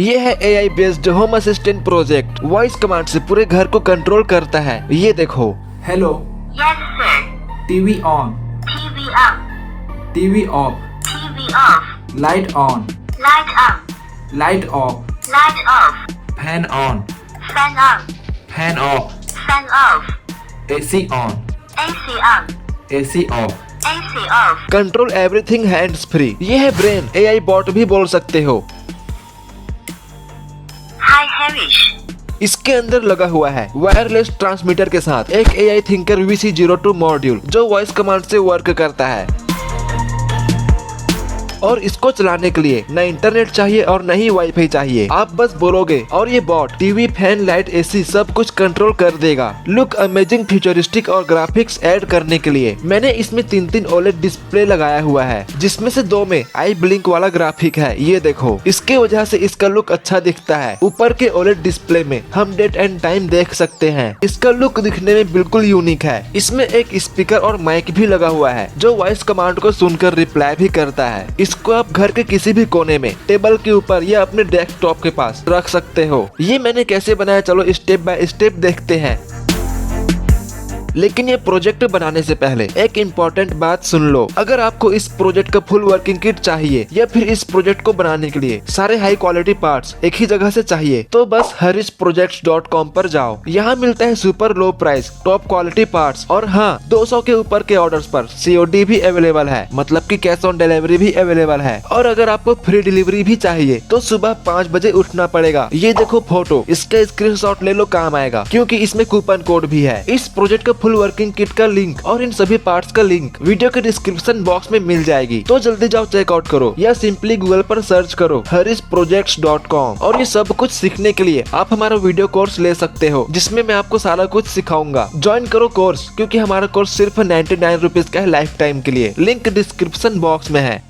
ये है AI based home assistant project. Voice command से पूरे घर को कंट्रोल करता है। ये देखो। Hello. Yes, sir. TV on. TV on. TV off. TV off. Light on. Light on. Light of. Light off. Fan on. Fan on. Fan of. Fan off. AC on. AC on. AC of. AC off. Control everything hands free. ये है brain. AI bot भी बोल सकते हो। Hi, Harish. इसके अंदर लगा हुआ है वायरलेस ट्रांसमीटर के साथ एक AI थिंकर VC02 मॉड्यूल जो वॉइस कमांड से वर्क करता है। और इसको चलाने के लिए न इंटरनेट चाहिए और न ही वाईफाई चाहिए। आप बस बोलोगे और ये bot TV, fan, light, AC सब कुछ कंट्रोल कर देगा। लुक अमेजिंग, फ्यूचरिस्टिक और ग्राफिक्स ऐड करने के लिए मैंने इसमें 3 OLED डिस्प्ले लगाया हुआ है, जिसमें से 2 में आई ब्लिंक वाला ग्राफिक है। ये देखो, इसके वजह से इसका लुक अच्छा दिखता है। ऊपर के OLED डिस्प्ले में हम डेट एंड टाइम देख सकते हैं। इसका लुक दिखने में बिल्कुल यूनिक है। इसमें एक स्पीकर और माइक भी लगा हुआ है जो वॉइस कमांड को सुनकर रिप्लाई भी करता है। इसको आप घर के किसी भी कोने में, टेबल के ऊपर या अपने डेस्कटॉप के पास रख सकते हो। ये मैंने कैसे बनाया, चलो स्टेप बाय स्टेप देखते हैं। लेकिन ये प्रोजेक्ट बनाने से पहले एक इम्पोर्टेंट बात सुन लो। अगर आपको इस प्रोजेक्ट का फुल वर्किंग किट चाहिए या फिर इस प्रोजेक्ट को बनाने के लिए सारे हाई क्वालिटी पार्ट्स एक ही जगह से चाहिए तो बस harishprojects.com पर जाओ। यहाँ मिलता है सुपर लो प्राइस टॉप क्वालिटी पार्ट्स और हाँ, 200 के ऊपर के ऑर्डर्स पर COD भी अवेलेबल है, मतलब कि कैश ऑन डिलीवरी भी अवेलेबल है। और अगर आपको फ्री डिलीवरी भी चाहिए तो सुबह 5 बजे उठना पड़ेगा। ये देखो फोटो, इसका स्क्रीनशॉट ले लो, काम आएगा क्योंकि इसमें कूपन कोड भी है। इस प्रोजेक्ट का फुल वर्किंग किट का लिंक और इन सभी पार्ट्स का लिंक वीडियो के डिस्क्रिप्शन बॉक्स में मिल जाएगी, तो जल्दी जाओ चेकआउट करो या सिंपली गूगल पर सर्च करो harishprojects.com। और ये सब कुछ सीखने के लिए आप हमारा वीडियो कोर्स ले सकते हो, जिसमें मैं आपको सारा कुछ सिखाऊंगा। ज्वाइन करो कोर्स, क्योंकि हमारा कोर्स सिर्फ 99 रुपीज का है लाइफ टाइम के लिए। लिंक डिस्क्रिप्शन बॉक्स में है।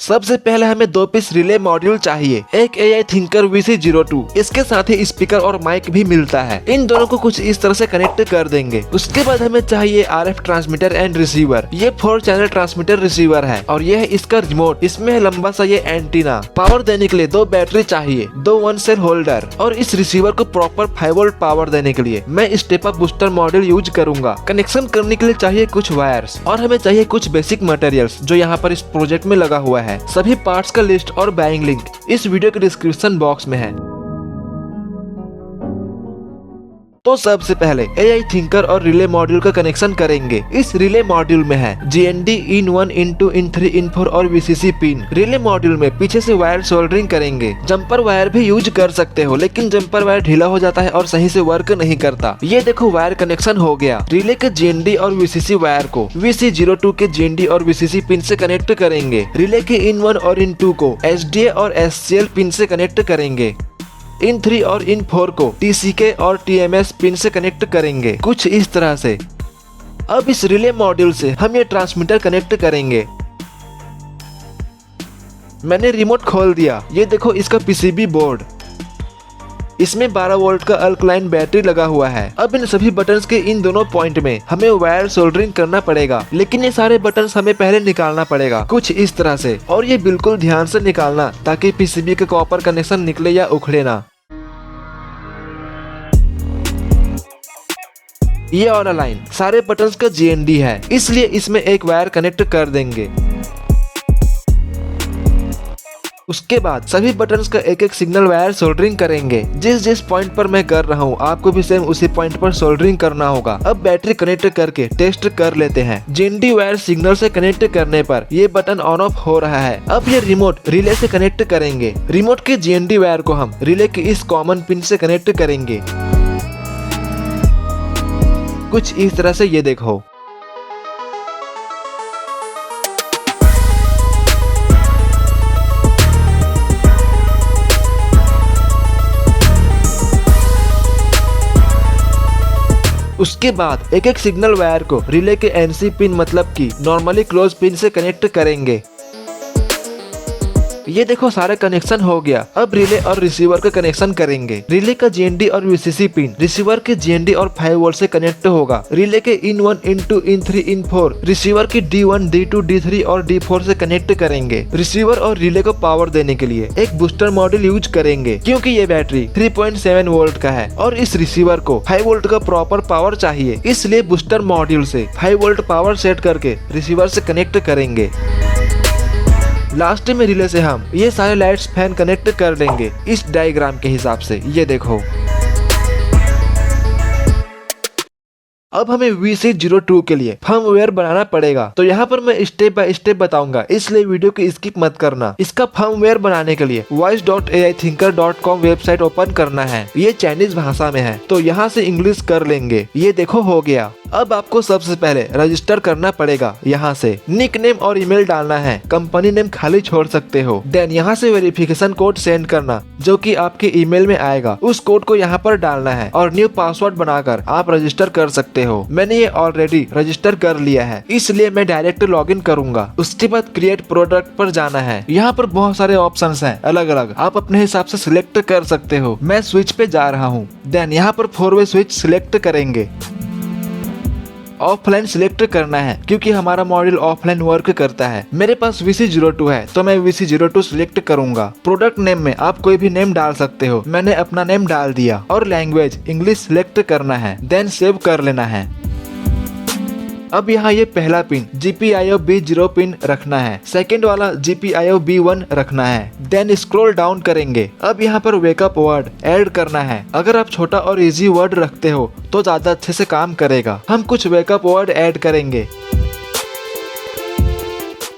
सबसे पहले हमें 2 पीस रिले मॉड्यूल चाहिए, एक AI थिंकर VC02, इसके साथ ही स्पीकर और माइक भी मिलता है। इन दोनों को कुछ इस तरह से कनेक्ट कर देंगे। उसके बाद हमें चाहिए RF ट्रांसमीटर एंड रिसीवर। ये 4 चैनल ट्रांसमीटर रिसीवर है और ये है इसका रिमोट। इसमें है लंबा सा ये एंटीना। पावर देने के लिए 2 बैटरी चाहिए, 2 1 सेल होल्डर और इस रिसीवर को प्रॉपर 5 वोल्ट पावर देने के लिए मैं step up booster module use करूंगा। कनेक्शन करने के लिए चाहिए कुछ वायर्स और हमें चाहिए कुछ बेसिक मटेरियल्स जो यहाँ पर इस प्रोजेक्ट में लगा हुआ है। सभी पार्ट्स का लिस्ट और बाइंग लिंक इस वीडियो के डिस्क्रिप्शन बॉक्स में है। तो सबसे पहले AI थिंकर और रिले मॉड्यूल का कनेक्शन करेंगे। इस रिले मॉड्यूल में है GND in1 in2 in3 in4 और VCC पिन। रिले मॉड्यूल में पीछे से वायर सोल्डरिंग करेंगे। जंपर वायर भी यूज कर सकते हो, लेकिन जंपर वायर ढीला हो जाता है और सही से वर्क नहीं करता। ये देखो, वायर कनेक्शन हो गया। रिले के GND और VCC वायर को VC02 के GND और VCC पिन से कनेक्ट करेंगे। रिले के in1 और in2 को SDA और SCL पिन से कनेक्ट करेंगे। in3 और in4 को TCK और TMS पिन से कनेक्ट करेंगे, कुछ इस तरह से। अब इस रिले मॉड्यूल से हम ये ट्रांसमीटर कनेक्ट करेंगे। मैंने रिमोट खोल दिया। ये देखो इसका PCB बोर्ड। इसमें 12 वोल्ट का अल्कलाइन बैटरी लगा हुआ है। अब इन सभी बटन्स के इन दोनों पॉइंट में हमें वायर सोल्डरिंग करना पड़ेगा, लेकिन ये सारे बटन्स हमें पहले निकालना पड़ेगा, कुछ इस तरह से। और ये बिल्कुल ध्यान से निकालना ताकि PCB का कॉपर कनेक्शन निकले या उखड़े ना। ये वाला लाइन सारे बटन्स का GND है, इसलिए इसमें एक वायर कनेक्ट कर देंगे। उसके बाद सभी बटन्स का एक एक सिग्नल वायर सोल्डरिंग करेंगे। जिस जिस पॉइंट पर मैं कर रहा हूँ आपको भी सेम उसी पॉइंट पर सोल्डरिंग करना होगा। अब बैटरी कनेक्ट करके टेस्ट कर लेते हैं। GND वायर सिग्नल से कनेक्ट करने पर ये बटन ऑन ऑफ हो रहा है। अब ये रिमोट रिले से कनेक्ट करेंगे। रिमोट के GND वायर को हम रिले की इस कॉमन पिन से कनेक्ट करेंगे, कुछ इस तरह से। ये देखो, उसके बाद एक एक सिग्नल वायर को रिले के NC पिन, मतलब कि नॉर्मली क्लोज पिन से कनेक्ट करेंगे। ये देखो सारे कनेक्शन हो गया। अब रिले और रिसीवर का कनेक्शन करेंगे। रिले का GND और VCC पिन रिसीवर के GND और 5 वोल्ट से कनेक्ट होगा। रिले के इन 1, इन 2, इन 3, इन 4 रिसीवर की D1, D2, D3 और D4 से कनेक्ट करेंगे। रिसीवर और रिले को पावर देने के लिए एक बूस्टर मॉड्यूल यूज करेंगे, क्योंकि ये बैटरी 3.7 वोल्ट का है और इस रिसीवर को 5 वोल्ट का प्रॉपर पावर चाहिए, इसलिए बूस्टर मॉड्यूल से 5 वोल्ट पावर सेट करके रिसीवर से कनेक्ट करेंगे। लास्ट में रिले से हम ये सारे लाइट्स फैन कनेक्ट कर देंगे इस डायग्राम के हिसाब से। ये देखो। अब हमें VC02 के लिए फर्मवेयर बनाना पड़ेगा, तो यहाँ पर मैं स्टेप बाय स्टेप बताऊंगा, इसलिए वीडियो को स्किप मत करना। इसका फर्मवेयर बनाने के लिए voice.aithinker.com वेबसाइट ओपन करना है। ये चाइनीज भाषा में है, तो यहाँ से इंग्लिश कर लेंगे। ये देखो हो गया। अब आपको सबसे पहले रजिस्टर करना पड़ेगा। यहाँ से निक नेम और ईमेल डालना है, कंपनी नेम खाली छोड़ सकते हो। देन यहाँ से वेरिफिकेशन कोड सेंड करना, जो कि आपके ईमेल में आएगा। उस कोड को यहाँ पर डालना है और न्यू पासवर्ड बनाकर आप रजिस्टर कर सकते हो। मैंने ये ऑलरेडी रजिस्टर कर लिया है, इसलिए मैं डायरेक्ट लॉगिन करूंगा। उसके बाद क्रिएट प्रोडक्ट पर जाना है। यहाँ पर बहुत सारे ऑप्शंस हैं अलग अलग, आप अपने हिसाब से सिलेक्ट कर सकते हो। मैं स्विच पे जा रहा हूँ। देन यहाँ पर 4-वे स्विच सिलेक्ट करेंगे। ऑफलाइन सिलेक्ट करना है, क्योंकि हमारा मॉड्यूल ऑफलाइन वर्क करता है। मेरे पास VC02 है, तो मैं VC02 सिलेक्ट करूंगा। प्रोडक्ट नेम में आप कोई भी नेम डाल सकते हो, मैंने अपना नेम डाल दिया और लैंग्वेज इंग्लिश सिलेक्ट करना है। देन सेव कर लेना है। अब यहाँ ये पहला पिन GPIO B0 पिन रखना है, सेकंड वाला GPIO B1 रखना है। देन स्क्रॉल डाउन करेंगे। अब यहाँ पर वेकअप वर्ड ऐड करना है। अगर आप छोटा और इजी वर्ड रखते हो तो ज्यादा अच्छे से काम करेगा। हम कुछ वेकअप वर्ड ऐड करेंगे।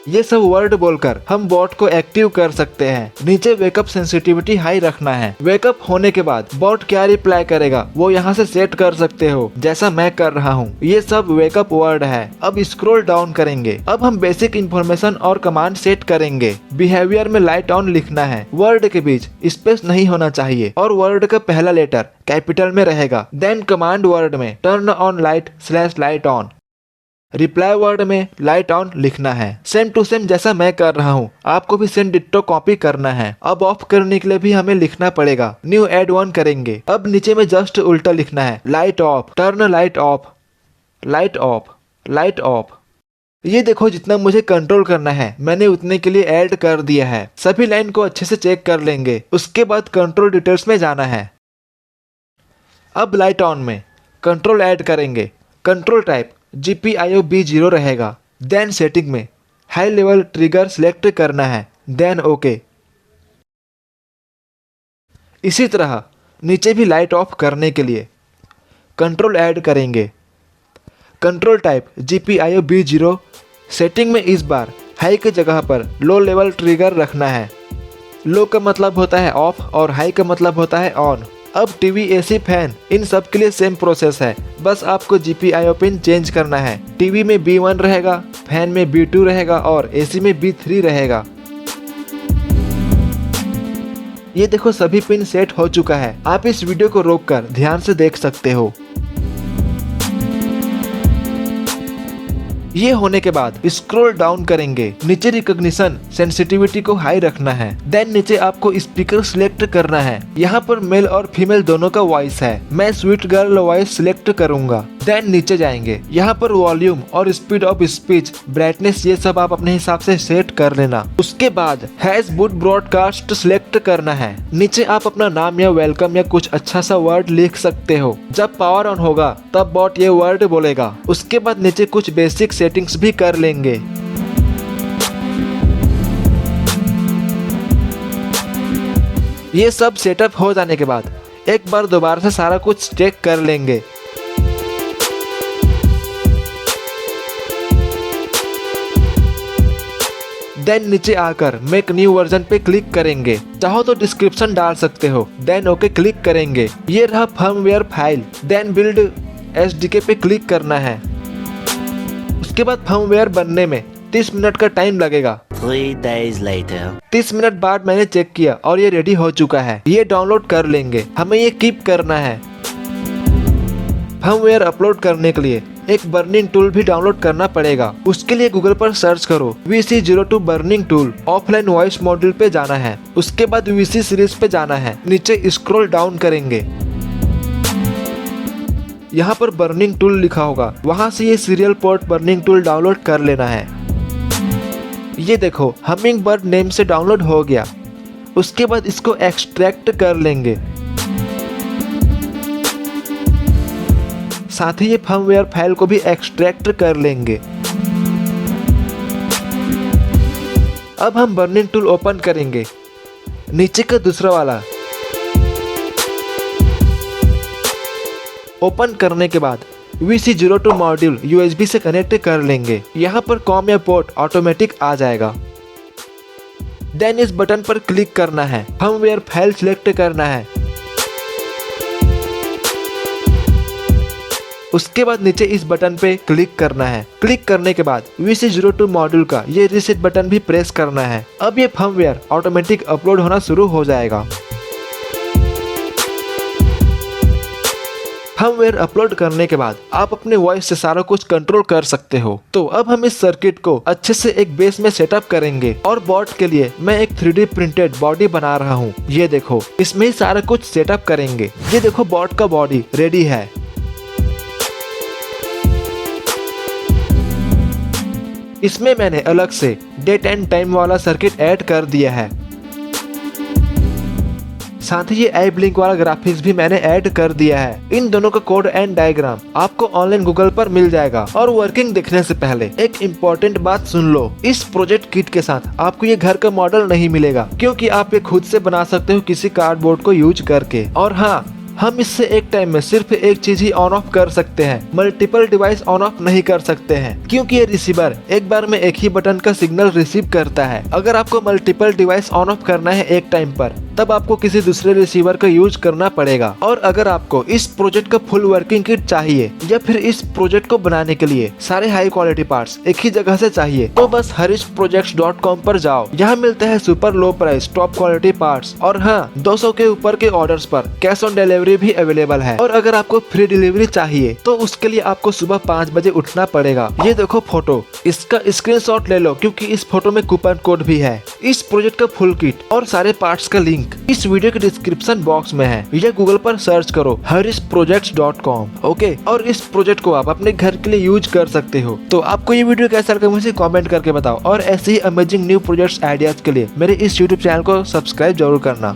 ये सब वर्ड बोलकर हम बॉट को एक्टिव कर सकते हैं। नीचे वेकअप सेंसिटिविटी हाई रखना है। वेकअप होने के बाद बॉट क्या रिप्लाई करेगा वो यहाँ से सेट कर सकते हो, जैसा मैं कर रहा हूँ। ये सब वेकअप वर्ड है। अब स्क्रॉल डाउन करेंगे। अब हम बेसिक इन्फॉर्मेशन और कमांड सेट करेंगे। बिहेवियर में लाइट ऑन लिखना है, वर्ड के बीच स्पेस नहीं होना चाहिए और वर्ड का पहला लेटर कैपिटल में रहेगा। देन कमांड वर्ड में turn on light on. Reply word में लाइट ऑन लिखना है। सेम टू सेम जैसा मैं कर रहा हूँ, आपको भी सेम डिट्टो कॉपी करना है। अब ऑफ करने के लिए भी हमें लिखना पड़ेगा। न्यू एड वन करेंगे। अब नीचे में जस्ट उल्टा लिखना है, light of, turn light of, light of, light of. ये देखो जितना मुझे कंट्रोल करना है मैंने उतने के लिए ऐड कर दिया है। सभी लाइन को अच्छे से चेक कर लेंगे। उसके बाद कंट्रोल डिटेल्स में जाना है। अब लाइट ऑन में कंट्रोल ऐड करेंगे। कंट्रोल टाइप GPIO B0 रहेगा। देन सेटिंग में हाई लेवल ट्रिगर सिलेक्ट करना है। Then okay. इसी तरह नीचे भी लाइट ऑफ करने के लिए कंट्रोल ऐड करेंगे। Control type GPIO B0। Setting में इस बार हाई की जगह पर लो लेवल ट्रिगर रखना है। लो का मतलब होता है ऑफ और हाई का मतलब होता है ऑन। अब टीवी, AC, फैन इन सब के लिए सेम प्रोसेस है, बस आपको GPIO पिन चेंज करना है। टीवी में B1 रहेगा, फैन में B2 रहेगा और AC में B3 रहेगा। ये देखो सभी पिन सेट हो चुका है। आप इस वीडियो को रोककर ध्यान से देख सकते हो। ये होने के बाद स्क्रॉल डाउन करेंगे। नीचे रिकॉग्निशन सेंसिटिविटी को हाई रखना है। देन नीचे आपको स्पीकर सिलेक्ट करना है। यहाँ पर मेल और फीमेल दोनों का वॉइस है। मैं स्वीट गर्ल वॉइस सिलेक्ट करूंगा। देन नीचे जाएंगे। यहाँ पर वॉल्यूम और स्पीड ऑफ स्पीच, ब्राइटनेस ये सब आप अपने हिसाब से सेट कर लेना। उसके बाद हैज बूट ब्रॉडकास्ट सिलेक्ट करना है। नीचे आप अपना नाम या वेलकम या कुछ अच्छा सा वर्ड लिख सकते हो। जब पावर ऑन होगा तब बॉट ये वर्ड बोलेगा। उसके बाद नीचे कुछ बेसिक सेटिंग्स भी कर लेंगे। ये सब सेटअप हो जाने के बाद एक बार दोबारा से सारा कुछ चेक कर लेंगे। देन नीचे आकर मेक न्यू वर्जन पे क्लिक करेंगे। चाहो तो डिस्क्रिप्शन डाल सकते हो। देन ओके क्लिक करेंगे। ये रहा firmware file. Then build SDK पे क्लिक करना है। उसके बाद फर्मवेयर बनने में 30 मिनट का टाइम लगेगा। 3 days later. 30 मिनट बाद मैंने चेक किया और ये रेडी हो चुका है। ये डाउनलोड कर लेंगे। हमें ये कीप करना है। फर्मवेयर अपलोड करने के लिए एक बर्निंग टूल भी डाउनलोड करना पड़ेगा। उसके लिए गूगल पर सर्च करो VC02 burning tool. Offline voice module पे जाना है, उसके बाद VC सीरीज पे जाना है, नीचे स्क्रॉल डाउन करेंगे, यहाँ पर बर्निंग टूल लिखा होगा, वहाँ से ये serial port burning tool download कर लेना है। ये देखो हमिंग बर्ड नेम से डाउनलोड हो गया। उसके बाद इसको एक्सट्रैक्ट कर लेंगे, साथ ही ये फर्मवेयर फाइल को भी एक्सट्रैक्ट कर लेंगे। अब हम बर्निंग टूल ओपन करेंगे, नीचे का दूसरा वाला। ओपन करने के बाद VC02 मॉड्यूल USB से कनेक्ट कर लेंगे। यहाँ पर कॉम या पोर्ट ऑटोमेटिक आ जाएगा। देन इस बटन पर क्लिक करना है, फर्मवेयर फाइल सिलेक्ट करना है। उसके बाद नीचे इस बटन पे क्लिक करना है। क्लिक करने के बाद VC02 मॉड्यूल का ये रीसेट बटन भी प्रेस करना है। अब ये फर्मवेयर ऑटोमेटिक अपलोड होना शुरू हो जाएगा। फर्मवेयर अपलोड करने के बाद आप अपने वॉइस से सारा कुछ कंट्रोल कर सकते हो। तो अब हम इस सर्किट को अच्छे से एक बेस में सेटअप करेंगे और बॉट के लिए मैं एक 3D प्रिंटेड बॉडी बना रहा हूँ। ये देखो इसमें ही सारा कुछ सेटअप करेंगे। ये देखो बॉट का बॉडी रेडी है। इसमें मैंने अलग से डेट एंड टाइम वाला सर्किट ऐड कर दिया है। साथ ही ये आई ब्लिंक वाला ग्राफिक्स भी मैंने ऐड कर दिया है। इन दोनों का कोड एंड डायग्राम आपको ऑनलाइन गूगल पर मिल जाएगा। और वर्किंग देखने से पहले एक इम्पोर्टेंट बात सुन लो, इस प्रोजेक्ट किट के साथ आपको ये घर का मॉडल नहीं मिलेगा, क्योंकि आप ये खुद से बना सकते हो किसी कार्डबोर्ड को यूज करके। और हाँ, हम इससे एक टाइम में सिर्फ एक चीज ही ऑन ऑफ कर सकते हैं, मल्टीपल डिवाइस ऑन ऑफ नहीं कर सकते हैं, क्योंकि ये रिसीवर एक बार में एक ही बटन का सिग्नल रिसीव करता है। अगर आपको मल्टीपल डिवाइस ऑन ऑफ करना है एक टाइम पर, तब आपको किसी दूसरे रिसीवर का यूज करना पड़ेगा। और अगर आपको इस प्रोजेक्ट का फुल वर्किंग किट चाहिए या फिर इस प्रोजेक्ट को बनाने के लिए सारे हाई क्वालिटी पार्ट्स एक ही जगह से चाहिए, तो बस harishprojects.com पर जाओ। यहाँ मिलते हैं सुपर लो प्राइस टॉप क्वालिटी पार्ट्स। और हाँ, 200 के ऊपर के ऑर्डर्स पर कैश ऑन डिलीवरी भी अवेलेबल है। और अगर आपको फ्री डिलीवरी चाहिए तो उसके लिए आपको सुबह 5 बजे उठना पड़ेगा। ये देखो फोटो, इसका स्क्रीनशॉट ले लो, क्योंकि इस फोटो में कूपन कोड भी है। इस प्रोजेक्ट का फुल किट और सारे पार्ट्स का लिंक इस वीडियो के डिस्क्रिप्शन बॉक्स में है, या गूगल पर सर्च करो harishprojects.com। ओके, और इस प्रोजेक्ट को आप अपने घर के लिए यूज कर सकते हो। तो आपको ये वीडियो कैसा लगा मुझे कमेंट करके बताओ, और ऐसे ही अमेजिंग न्यू प्रोजेक्ट्स आइडियाज के लिए मेरे इस यूट्यूब चैनल को सब्सक्राइब जरूर करना।